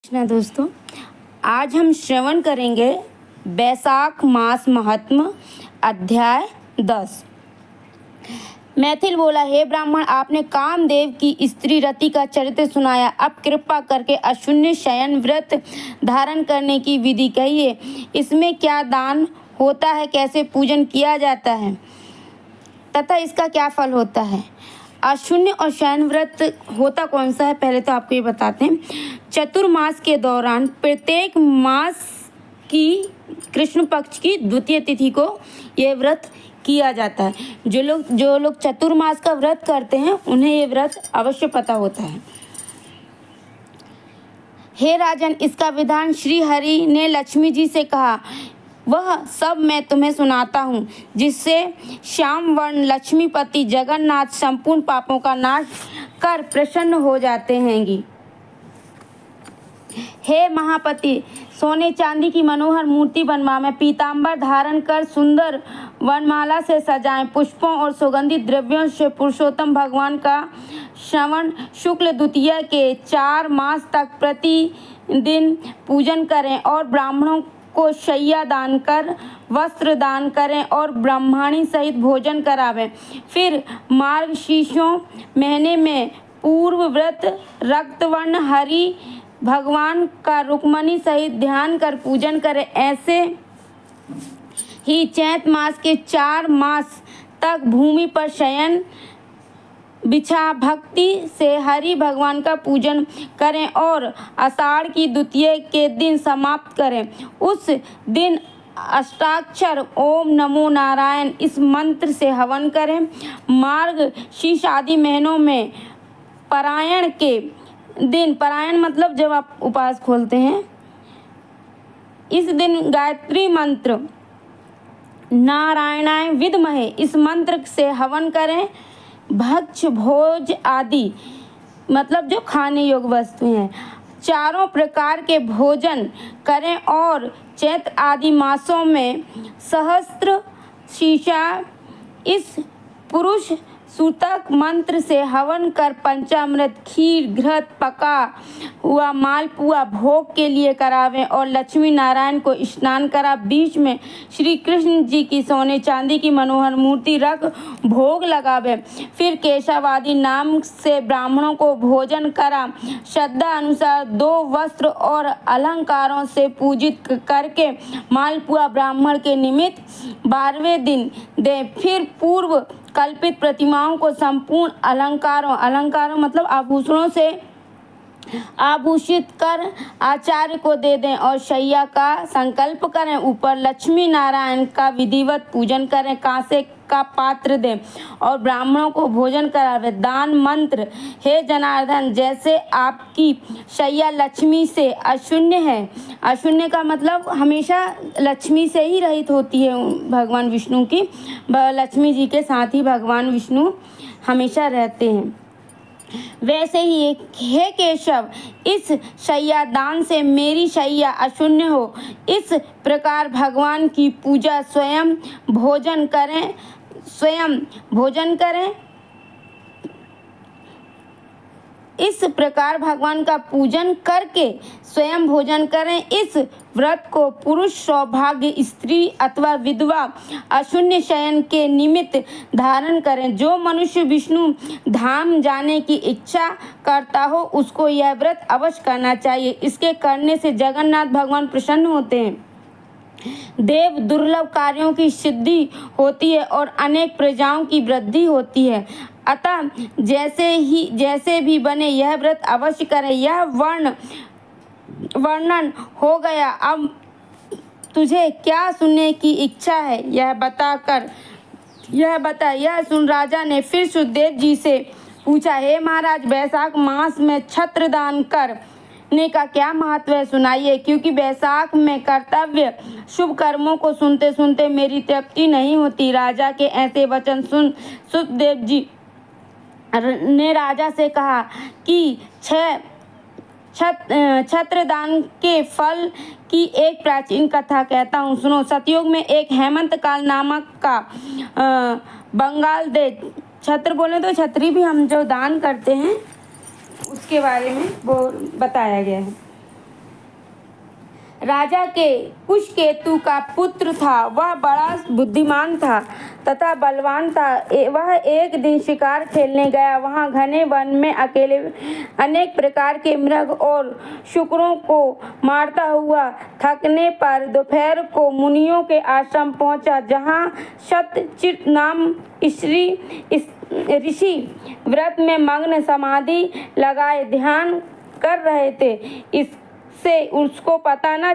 कृष्णा दोस्तों, आज हम श्रवण करेंगे बैसाख मास महात्म्य अध्याय 10। मैथिल बोला, हे ब्राह्मण, आपने कामदेव की स्त्री रति का चरित्र सुनाया। अब कृपा करके अशून्य शयन व्रत धारण करने की विधि कहिए। इसमें क्या दान होता है, कैसे पूजन किया जाता है तथा इसका क्या फल होता है। अशून्य और शयन व्रत होता कौन सा है, पहले तो आपको ये बताते हैं। चतुर्मास के दौरान प्रत्येक मास की कृष्ण पक्ष की द्वितीय तिथि को ये व्रत किया जाता है। जो लोग चतुर्मास का व्रत करते हैं उन्हें ये व्रत अवश्य पता होता है। हे राजन, इसका विधान श्री हरि ने लक्ष्मी जी से कहा, वह सब मैं तुम्हें सुनाता हूँ, जिससे श्याम वर्ण लक्ष्मीपति जगन्नाथ संपूर्ण पापों का नाश कर प्रसन्न हो जाते हैंगी। हे महापति, सोने चांदी की मनोहर मूर्ति बनवाएं, पीताम्बर धारण कर सुंदर वनमाला से सजाएं, पुष्पों और सुगंधित द्रव्यों से पुरुषोत्तम भगवान का श्रवण शुक्ल द्वितीया के 4 मास तक प्रतिदिन पूजन करें और ब्राह्मणों को शैया दान कर वस्त्र दान करें और ब्राह्मणी सहित भोजन करावें। फिर मार्गशीर्षों महीने में पूर्व व्रत रक्तवर्ण हरि भगवान का रुक्मणी सहित ध्यान कर पूजन करें। ऐसे ही चैत मास के 4 मास तक भूमि पर शयन बिछा भक्ति से हरि भगवान का पूजन करें और आषाढ़ की द्वितीया के दिन समाप्त करें। उस दिन अष्टाक्षर ओम नमो नारायण इस मंत्र से हवन करें। मार्ग शीर्ष आदि महीनों में पारायण के दिन, पारायण मतलब जब आप उपवास खोलते हैं, इस दिन गायत्री मंत्र नारायणाय विद्महे इस मंत्र से हवन करें। भक्ष भोज आदि मतलब जो खाने योग्य वस्तुएं हैं, चारों प्रकार के भोजन करें और चैत्र आदि मासों में सहस्त्र शीशा इस पुरुष सूतक मंत्र से हवन कर पंचामृत खीर घृत पका हुआ मालपुआ भोग के लिए करावें और लक्ष्मी नारायण को स्नान करा बीच में श्री कृष्ण जी की सोने चांदी की मनोहर मूर्ति रख भोग लगावे। फिर केशवादि नाम से ब्राह्मणों को भोजन करा श्रद्धा अनुसार 2 वस्त्र और अलंकारों से पूजित करके मालपुआ ब्राह्मण के निमित्त 12वें दिन दे। फिर पूर्व कल्पित प्रतिमाओं को संपूर्ण अलंकारों मतलब आभूषणों से आभूषित कर आचार्य को दे दें और शैया का संकल्प करें। ऊपर लक्ष्मी नारायण का विधिवत पूजन करें, कांसे का पात्र दें और ब्राह्मणों को भोजन करावे। दान मंत्र, हे जनार्दन, जैसे आपकी शैया लक्ष्मी से अशून्य है, अशून्य का मतलब हमेशा लक्ष्मी से ही रहित होती है भगवान विष्णु की, लक्ष्मी जी के साथ ही भगवान विष्णु हमेशा रहते हैं, वैसे ही हे केशव, इस शैया दान से मेरी शैया अशून्य हो। इस प्रकार भगवान की पूजा स्वयं भोजन करें। इस प्रकार भगवान का पूजन करके स्वयं भोजन करें। इस व्रत को पुरुष सौभाग्य स्त्री अथवा विधवा अशून्य शयन के निमित्त धारण करें। जो मनुष्य विष्णु धाम जाने की इच्छा करता हो उसको यह व्रत अवश्य करना चाहिए। इसके करने से जगन्नाथ भगवान प्रसन्न होते हैं, देव दुर्लभ कार्यों की सिद्धि होती है और अनेक प्रजाओं की वृद्धि होती है। अतः जैसे भी बने यह व्रत अवश्य करें। यह वर्णन हो गया। अब तुझे क्या सुनने की इच्छा है यह बता। यह सुन राजा ने फिर सुखदेव जी से पूछा, हे महाराज, बैसाख मास में छत्र दान करने का क्या महत्व है, सुनाइए। क्योंकि बैसाख में कर्तव्य शुभ कर्मों को सुनते सुनते मेरी तृप्ति नहीं होती। राजा के ऐसे वचन सुन सुखदेव जी ने राजा से कहा कि छत्रदान के फल की एक प्राचीन कथा कहता हूँ, सुनो। सतयुग में एक हेमंत काल नामक का बंगाल देश, छत्र बोले तो छतरी भी हम जो दान करते हैं उसके बारे में वो बताया गया है। राजा के कुशकेतु का पुत्र था। वह बड़ा बुद्धिमान था तथा बलवान था। वह एक दिन शिकार खेलने गया। वहाँ घने वन में अकेले अनेक प्रकार के मृग और शुकरों को मारता हुआ थकने पर दोपहर को मुनियों के आश्रम पहुँचा, जहाँ शतचित नाम ऋषि व्रत में मग्न समाधि लगाए ध्यान कर रहे थे। इससे उनको पता न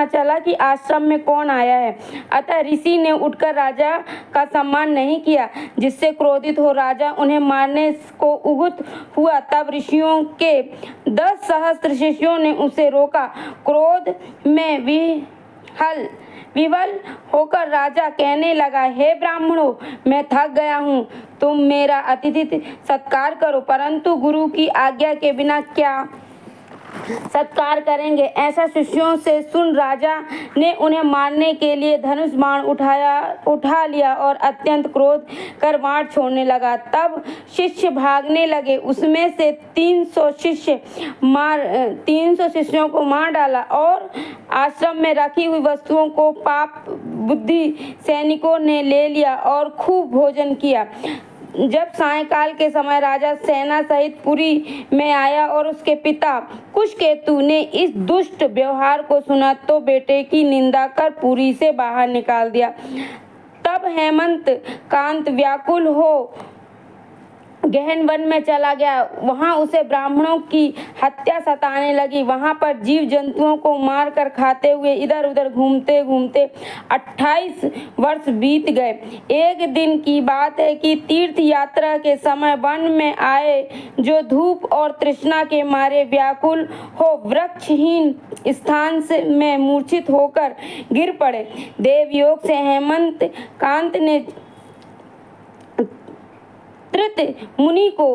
चला कि आश्रम में कौन आया है। अतः ऋषि ने उठकर राजा का सम्मान नहीं किया, जिससे क्रोधित हो राजा उन्हें मारने को उद्युक्त हुआ। तब ऋषियों के 10 सहस्त्र शिष्यों ने उसे रोका। क्रोध में विवल होकर राजा कहने लगा, हे ब्राह्मणों, मैं थक गया हूँ, तुम मेरा अतिथि सत्कार करो, परंतु गुरु की आज्ञा के बिना क्या सत्कार करेंगे। ऐसा शिष्यों से सुन राजा ने उन्हें मारने के लिए धनुष बाण उठा लिया और अत्यंत क्रोध कर बाण छोड़ने लगा। तब शिष्य भागने लगे। उसमें से 300 शिष्यों को मार डाला और आश्रम में रखी हुई वस्तुओं को पाप बुद्धि सैनिकों ने ले लिया और खूब भोजन किया। जब सायंकाल के समय राजा सेना सहित पुरी में आया और उसके पिता कुशकेतु ने इस दुष्ट व्यवहार को सुना तो बेटे की निंदा कर पुरी से बाहर निकाल दिया। तब हेमंत कांत व्याकुल हो गहन वन में चला गया। वहां उसे ब्राह्मणों की हत्या सताने लगी। वहां पर जीव जंतुओं को मार कर खाते हुए इधर उधर घूमते घूमते 28 वर्ष बीत गए। एक दिन की बात है कि तीर्थ यात्रा के समय वन में आए जो धूप और तृष्णा के मारे व्याकुल हो वृक्षहीन स्थान में मूर्छित होकर गिर पड़े। देवयोग से हेमंत कांत ने त्रित मुनि को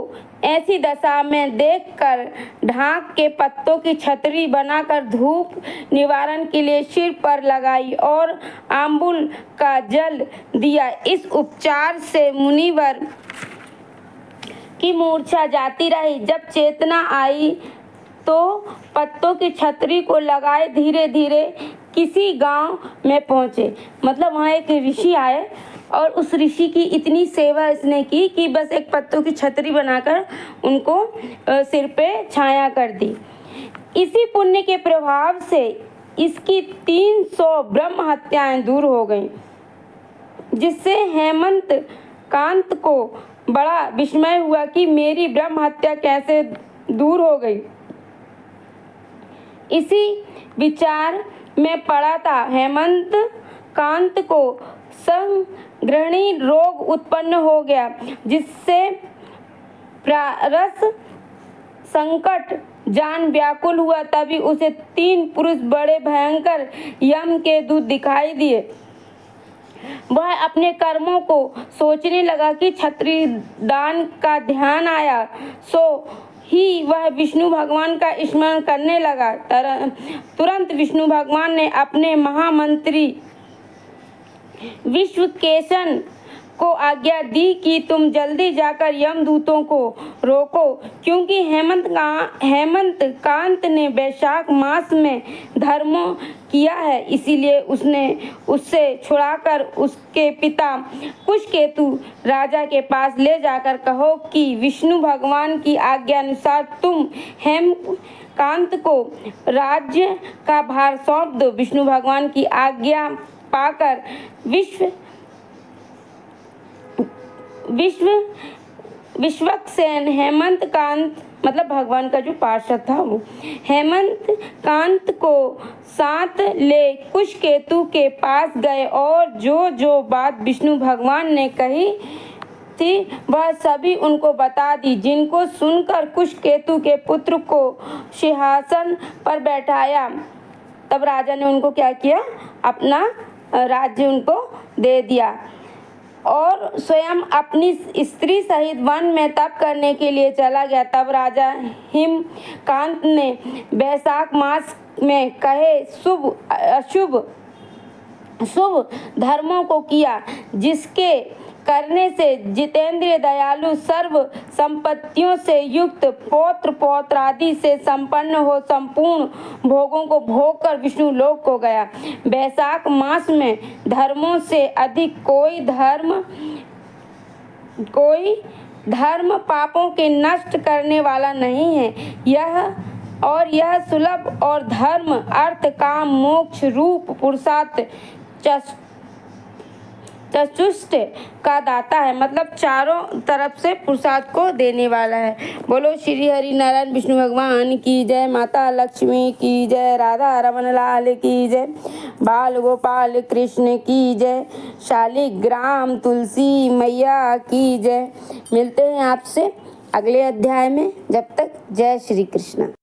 ऐसी दशा में देखकर ढाक के पत्तों की छतरी बनाकर धूप निवारण के लिए सिर पर लगाई और आंबुल का जल दिया। इस उपचार से मुनिवर की मूर्छा जाती रही। जब चेतना आई तो पत्तों की छतरी को लगाए धीरे धीरे किसी गांव में पहुंचे। मतलब वहाँ एक ऋषि आए और उस ऋषि की इतनी सेवा इसने की कि बस एक पत्तों की छतरी बनाकर उनको सिर पे छाया कर दी। इसी पुण्य के प्रभाव से इसकी 300 ब्रह्म हत्याएं दूर हो गईं, जिससे हेमंत कांत को बड़ा विस्मय हुआ कि मेरी ब्रह्म हत्या कैसे दूर हो गई। इसी विचार में पड़ा था हेमंत कांत को संग्रहणी रोग उत्पन्न हो गया, जिससे प्रारस संकट जान व्याकुल हुआ। तभी उसे 3 पुरुष बड़े भयंकर यम के दूत दिखाई दिए। वह अपने कर्मों को सोचने लगा कि छत्री दान का ध्यान आया सो ही वह विष्णु भगवान का स्मरण करने लगा। तुरंत विष्णु भगवान ने अपने महामंत्री विश्वकेशन को आज्ञा दी कि तुम जल्दी जाकर यमदूतों को रोको, क्योंकि हेमंत कांत ने वैशाख मास में धर्म किया है। इसीलिए उसने उससे छुड़ाकर उसके पिता कुशकेतु राजा के पास ले जाकर कहो कि विष्णु भगवान की आज्ञा अनुसार तुम हेमकांत को राज्य का भार सौंप दो। विष्णु भगवान की आज्ञा पाकर विश्वक्सेन हेमंत कांत मतलब भगवान का जो पार्षद था वो हेमंत कांत को साथ ले कुशकेतु के पास गए और जो बात विष्णु भगवान ने कही थी वह सभी उनको बता दी, जिनको सुनकर कुशकेतु के पुत्र को सिंहासन पर बैठाया। तब राजा ने उनको क्या किया, अपना राज्य उनको दे दिया और स्वयं अपनी स्त्री सहित वन में तप करने के लिए चला गया। तब राजा हेमकांत ने वैशाख मास में कहे शुभ धर्मों को किया, जिसके करने से जितेंद्रिय, दयालु, सर्व संपत्तियों से युक्त, पौत्र पौत्र आदि से संपन्न हो संपूर्ण भोगों को भोग कर विष्णु लोक को गया। वैशाख मास में धर्मों से अधिक कोई धर्म पापों के नष्ट करने वाला नहीं है। यह सुलभ और धर्म, अर्थ, काम, मोक्ष रूप पुरुषार्थ चतुष्ट का दाता है, मतलब चारों तरफ से पुरुषार्थ को देने वाला है। बोलो श्री हरि नारायण विष्णु भगवान की जय, माता लक्ष्मी की जय, राधा रमन लाल की जय, बाल गोपाल कृष्ण की जय, शालिग्राम तुलसी मैया की जय। मिलते हैं आपसे अगले अध्याय में, जब तक जय श्री कृष्ण।